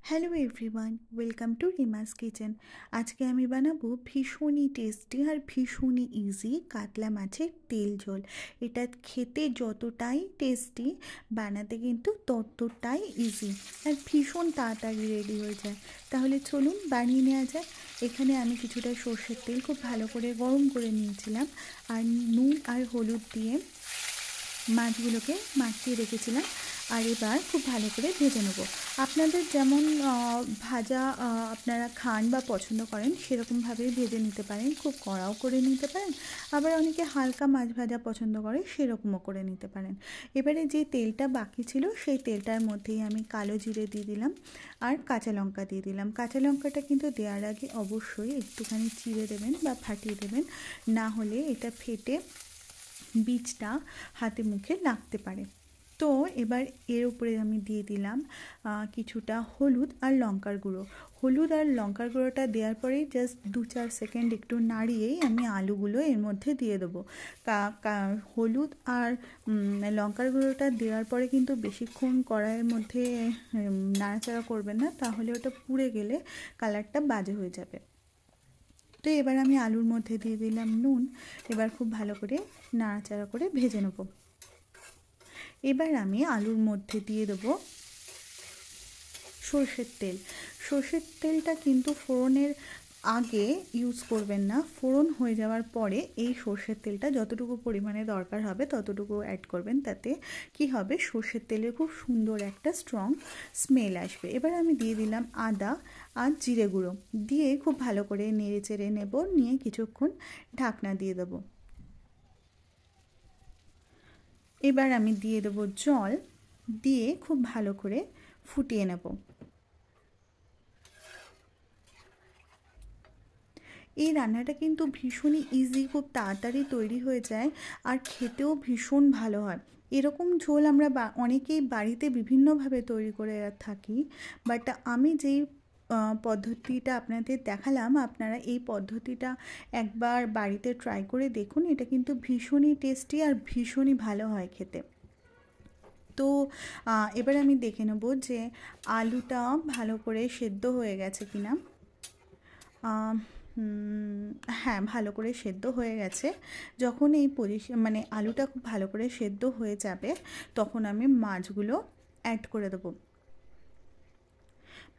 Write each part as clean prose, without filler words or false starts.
Hello everyone, welcome to রিমাস kitchen. আজকে আমি বানাবো ভীষণই টেস্টি আর ভীষণই ইজি কাতলা মাছের তেল ঝোল। এটা খেতে যতটাই টেস্টি, বানাতে কিন্তু ততটাই ইজি আর ভীষণ তাড়াতাড়ি রেডি হয়ে যায়। তাহলে চলুন বানিয়ে নেওয়া যাক। এখানে আমি কিছুটা সর্ষের তেল খুব ভালো করে গরম করে নিয়েছিলাম আর নুন আর হলুদ দিয়ে মাছগুলোকে মাখিয়ে রেখেছিলাম। আর এবার খুব ভালো করে ভেজে নেব। আপনাদের যেমন ভাজা আপনারা খান বা পছন্দ করেন সেরকমভাবেই ভেজে নিতে পারেন, খুব কড়াও করে নিতে পারেন, আবার অনেকে হালকা মাছ ভাজা পছন্দ করে সেরকমও করে নিতে পারেন। এবারে যে তেলটা বাকি ছিল সেই তেলটার মধ্যেই আমি কালো জিরে দিয়ে দিলাম আর কাঁচা লঙ্কা দিয়ে দিলাম। কাঁচা লঙ্কাটা কিন্তু দেওয়ার আগে অবশ্যই একটুখানি চিড়ে দেবেন বা ফাটিয়ে দেবেন, না হলে এটা ফেটে বীজটা হাতে মুখে লাগতে পারে। তো এবার এর উপরে আমি দিয়ে দিলাম কিছুটা হলুদ আর লঙ্কার গুঁড়ো। হলুদ আর লঙ্কার গুঁড়োটা দেওয়ার পরেই জাস্ট 2-4 সেকেন্ড একটু নাড়িয়েই আমি আলুগুলো এর মধ্যে দিয়ে দেবো। হলুদ আর লঙ্কার গুঁড়োটা দেওয়ার পরে কিন্তু বেশিক্ষণ কড়াইয়ের মধ্যে নাড়াচাড়া করবেন না, তাহলে ওটা পুড়ে গেলে কালারটা বাজে হয়ে যাবে। তো এবার আমি আলুর মধ্যে দিয়ে দিলাম নুন। এবার খুব ভালো করে নাড়াচাড়া করে ভেজে নেব। এবার আমি আলুর মধ্যে দিয়ে দেবো সর্ষের তেল। সর্ষের তেলটা কিন্তু ফোড়নের আগে ইউজ করবেন না, ফোড়ন হয়ে যাওয়ার পরে এই সর্ষের তেলটা যতটুকু পরিমাণে দরকার হবে ততটুকু অ্যাড করবেন। তাতে কি হবে, সর্ষের তেলের খুব সুন্দর একটা স্ট্রং স্মেল আসবে। এবার আমি দিয়ে দিলাম আদা আর জিরে গুঁড়ো দিয়ে খুব ভালো করে নেড়ে চেড়ে নেব, নিয়ে কিছুক্ষণ ঢাকনা দিয়ে দেবো। এবার আমি দিয়ে দেবো জল, দিয়ে খুব ভালো করে ফুটিয়ে নেব। এই রান্নাটা কিন্তু ভীষণই ইজি, খুব তাড়াতাড়ি তৈরি হয়ে যায় আর খেতেও ভীষণ ভালো হয়। এরকম ঝোল আমরা অনেকেই বাড়িতে বিভিন্নভাবে তৈরি করে থাকি, বাট আমি যেই পদ্ধতিটা আপনাদের দেখালাম, আপনারা এই পদ্ধতিটা একবার বাড়িতে ট্রাই করে দেখুন। এটা কিন্তু ভীষণই টেস্টি আর ভীষণই ভালো হয় খেতে। তো এবার আমি দেখে নেব যে আলুটা ভালো করে সেদ্ধ হয়ে গেছে কিনা। হ্যাঁ, ভালো করে সেদ্ধ হয়ে গেছে। যখন এই মানে আলুটা খুব ভালো করে সেদ্ধ হয়ে যাবে, তখন আমি মাছগুলো অ্যাড করে দেবো।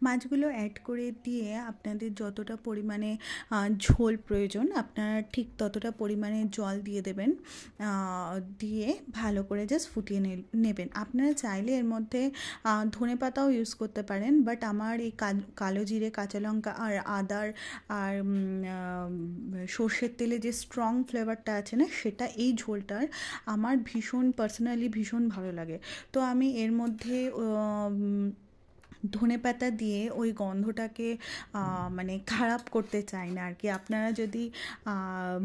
মাছগুলো অ্যাড করে দিয়ে আপনাদের যতটা পরিমাণে ঝোল প্রয়োজন আপনারা ঠিক ততটা পরিমাণে জল দিয়ে দেবেন, দিয়ে ভালো করে জাস্ট ফুটিয়ে নেবেন। আপনারা চাইলে এর মধ্যে ধনেপাতাও ইউজ করতে পারেন, বাট আমার এই কালো জিরে, কাঁচা লঙ্কা আর আদার আর সর্ষের তেলে যে স্ট্রং ফ্লেভারটা আছে না, সেটা এই ঝোলটার আমার পার্সোনালি ভীষণ ভালো লাগে। তো আমি এর মধ্যে ধনেপাতা দিয়ে ওই গন্ধটাকে মানে খারাপ করতে চাই না আর কি। আপনারা যদি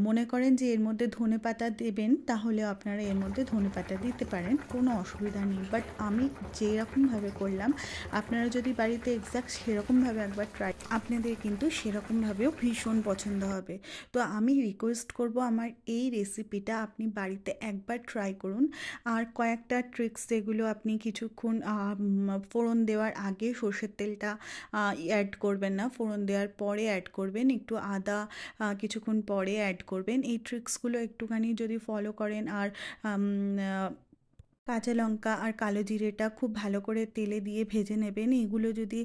মনে করেন যে এর মধ্যে ধনেপাতা দেবেন, তাহলে আপনারা এর মধ্যে ধনেপাতা দিতে পারেন, কোনো অসুবিধা নেই। বাট আমি যেরকমভাবে করলাম, আপনারা যদি বাড়িতে এক্স্যাক্ট সেরকমভাবে একবার ট্রাই, আপনাদের কিন্তু সেরকমভাবেও ভীষণ পছন্দ হবে। তো আমি রিকোয়েস্ট করব, আমার এই রেসিপিটা আপনি বাড়িতে একবার ট্রাই করুন। আর কয়েকটা ট্রিক্স যেগুলো আপনি কিছুক্ষণ ফোড়ন দেওয়ার আগে সর্ষের তেলটা অ্যাড করবেন না, ফোড়ন দেওয়ার পরে অ্যাড করবেন, একটু আদা কিছুক্ষণ পরে অ্যাড করবেন। এই ট্রিক্সগুলো একটুখানি যদি ফলো করেন, আর কাঁচা লঙ্কা আর কালো জিরেটা খুব ভালো করে তেলে দিয়ে ভেজে নেবেন, এগুলো যদি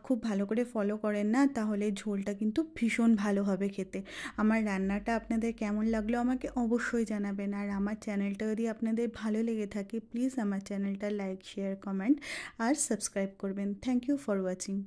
খুব ভালো করে ফলো করেন না, তাহলে ঝোলটা কিন্তু ভীষণ ভালো হবে খেতে। আমার রান্নাটা আপনাদের কেমন লাগলো আমাকে অবশ্যই জানাবেন। আর আমার চ্যানেলটা যদি আপনাদের ভালো লেগে থাকে, প্লিজ আমার চ্যানেলটা লাইক, শেয়ার, কমেন্ট আর সাবস্ক্রাইব করবেন। Thank you for watching.